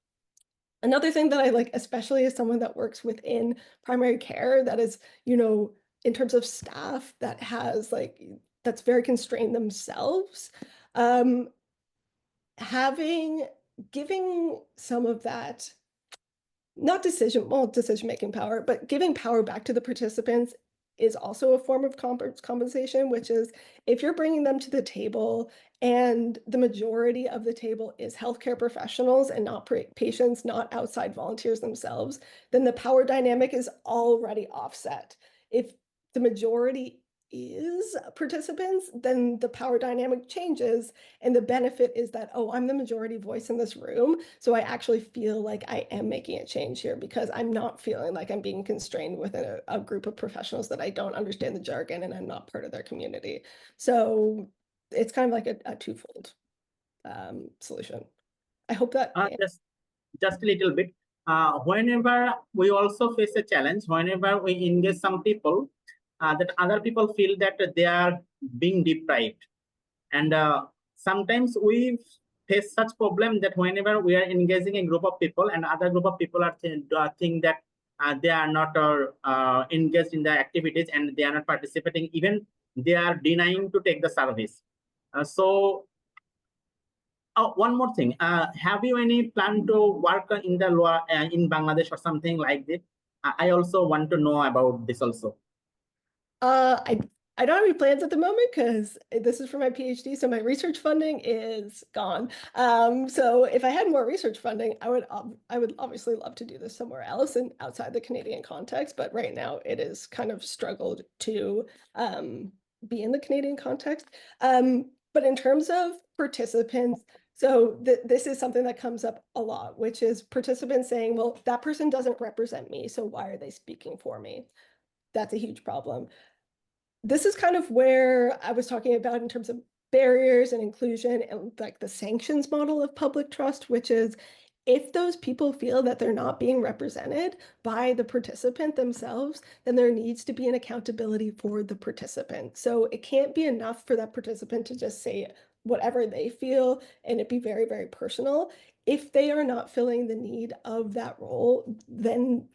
another thing that I like, especially as someone that works within primary care, that is, you know, in terms of staff that has like, that's very constrained themselves, giving some of that, not decision-making power, but giving power back to the participants is also a form of compensation, which is if you're bringing them to the table and the majority of the table is healthcare professionals and not patients, not outside volunteers themselves, then the power dynamic is already offset. If the majority is participants, then the power dynamic changes, and the benefit is that, oh, I'm the majority voice in this room, so I actually feel like I am making a change here because I'm not feeling like I'm being constrained within a group of professionals that I don't understand the jargon and I'm not part of their community. So it's kind of like a twofold solution. I hope that just a little bit. Whenever we also face a challenge, whenever we engage some people, that other people feel that they are being deprived. And sometimes we face such problem that whenever we are engaging a group of people and other group of people are think that they are not engaged in the activities and they are not participating, even they are denying to take the service. One more thing, have you any plan to work in the in Bangladesh or something like this? I also want to know about this also. I don't have any plans at the moment because this is for my PhD, so my research funding is gone. So if I had more research funding, I would obviously love to do this somewhere else and outside the Canadian context. But right now, it is kind of struggled to be in the Canadian context. But in terms of participants, so this is something that comes up a lot, which is participants saying, well, that person doesn't represent me, so why are they speaking for me? That's a huge problem. This is kind of where I was talking about in terms of barriers and inclusion and like the sanctions model of public trust, which is if those people feel that they're not being represented by the participant themselves, then there needs to be an accountability for the participant. So it can't be enough for that participant to just say whatever they feel and it be very, very personal. If they are not filling the need of that role, then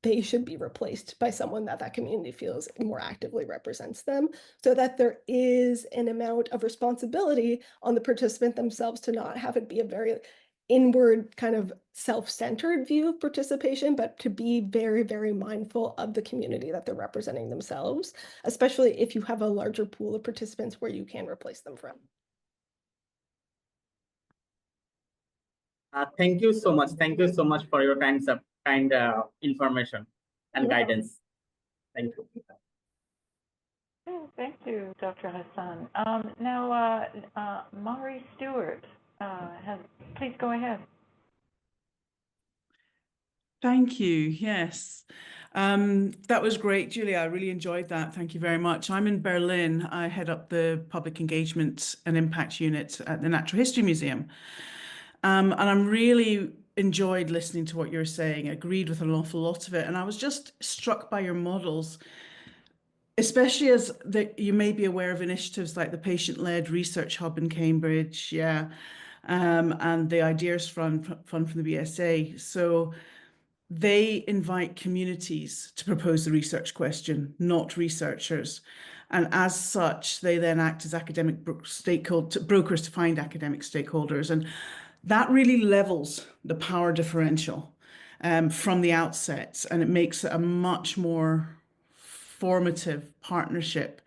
they should be replaced by someone that community feels more actively represents them, so that there is an amount of responsibility on the participant themselves to not have it be a very inward kind of self-centered view of participation, but to be very, very mindful of the community that they're representing themselves, especially if you have a larger pool of participants where you can replace them from. Thank you so much. Thank you so much for your kind information and guidance. Thank you. Oh, thank you, Dr. Hassan. Now, Mari Stewart, please go ahead. Thank you. Yes. That was great, Julia. I really enjoyed that. Thank you very much. I'm in Berlin. I head up the Public Engagement and Impact Unit at the Natural History Museum. And I'm really enjoyed listening to what you're saying, agreed with an awful lot of it. And I was just struck by your models, especially as you may be aware of initiatives like the Patient-Led Research Hub in Cambridge, and the Ideas Fund from the BSA. So they invite communities to propose the research question, not researchers. And as such, they then act as academic brokers to find academic stakeholders. And that really levels the power differential from the outset, and it makes it a much more formative partnership.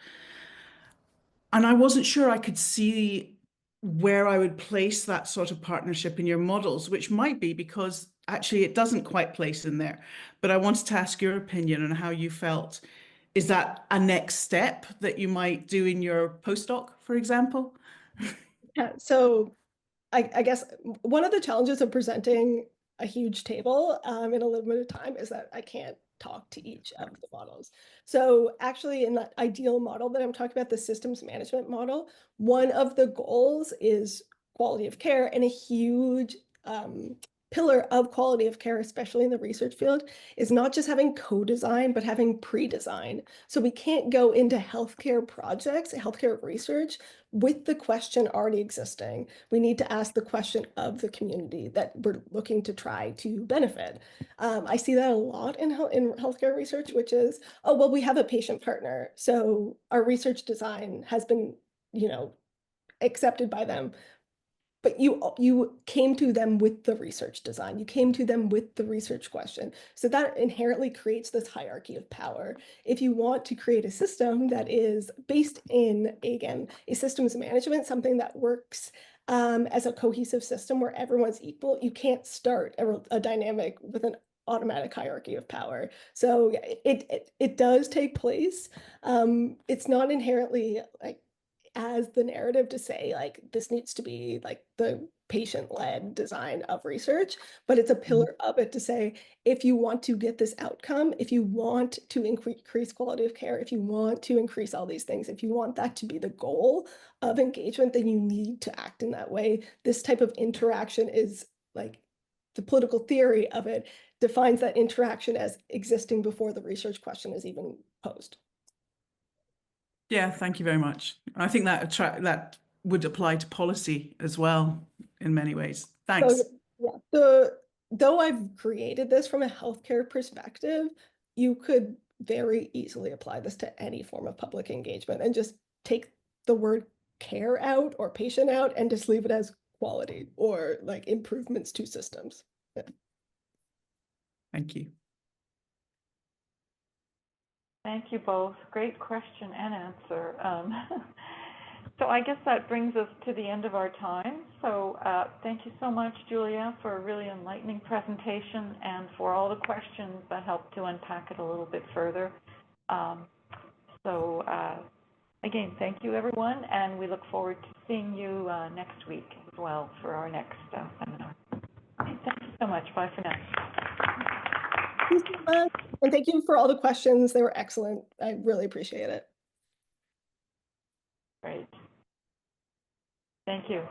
And I wasn't sure I could see where I would place that sort of partnership in your models, which might be because actually it doesn't quite place in there. But I wanted to ask your opinion on how you felt. Is that a next step that you might do in your postdoc, for example? Yeah, so I guess one of the challenges of presenting a huge table in a limited time is that I can't talk to each of the models. So actually in that ideal model that I'm talking about, the systems management model, one of the goals is quality of care, and a huge pillar of quality of care, especially in the research field, is not just having co-design, but having pre-design. So we can't go into healthcare projects, healthcare research, with the question already existing. We need to ask the question of the community that we're looking to try to benefit. I see that a lot in healthcare research, which is, oh, well, we have a patient partner, so our research design has been, accepted by them. But you came to them with the research design. You came to them with the research question. So that inherently creates this hierarchy of power. If you want to create a system that is based in, again, a systems management, something that works as a cohesive system where everyone's equal, you can't start a dynamic with an automatic hierarchy of power. So it does take place. It's not inherently like as the narrative to say like this needs to be like the patient-led design of research, but it's a pillar of it to say, if you want to get this outcome, if you want to increase quality of care, if you want to increase all these things, if you want that to be the goal of engagement, then you need to act in that way. This type of interaction is like the political theory of it defines that interaction as existing before the research question is even posed. Yeah, thank you very much. I think that would apply to policy as well in many ways. Thanks. So, yeah, though I've created this from a healthcare perspective, you could very easily apply this to any form of public engagement and just take the word care out or patient out and just leave it as quality or like improvements to systems. Yeah. Thank you. Thank you both. Great question and answer. So I guess that brings us to the end of our time. So thank you so much, Julia, for a really enlightening presentation and for all the questions that helped to unpack it a little bit further. Again, thank you, everyone, and we look forward to seeing you next week as well for our next seminar. Okay, thank you so much. Bye for now. Thank you so much. And thank you for all the questions. They were excellent. I really appreciate it. Great. Thank you.